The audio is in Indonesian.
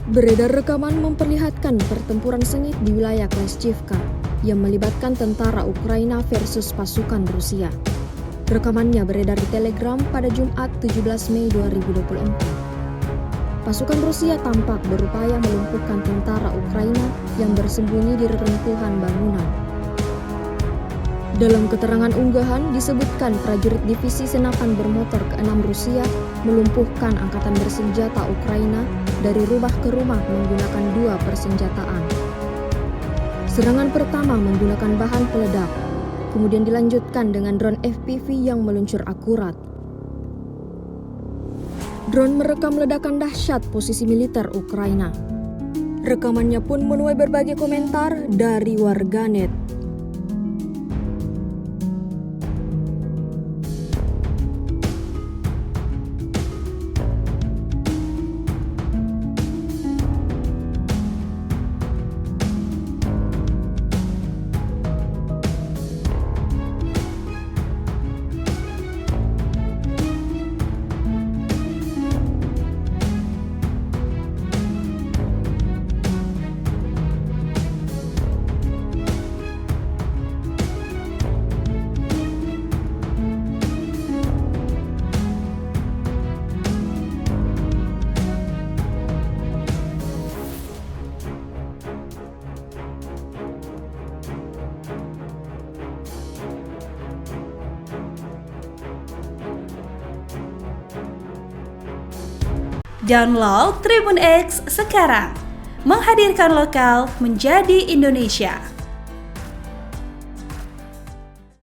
Beredar rekaman memperlihatkan pertempuran sengit di wilayah Kleshchivka yang melibatkan tentara Ukraina versus pasukan Rusia. Rekamannya beredar di Telegram pada Jumat 17 Mei 2024. Pasukan Rusia tampak berupaya melumpuhkan tentara Ukraina yang bersembunyi di reruntuhan bangunan. Dalam keterangan unggahan disebutkan prajurit divisi senapan bermotor ke-6 Rusia melumpuhkan angkatan bersenjata Ukraina dari rumah ke rumah menggunakan 2 persenjataan. Serangan pertama menggunakan bahan peledak, kemudian dilanjutkan dengan drone FPV yang meluncur akurat. Drone merekam ledakan dahsyat posisi militer Ukraina. Rekamannya pun menuai berbagai komentar dari warganet. Download Tribun X sekarang, menghadirkan lokal menjadi Indonesia.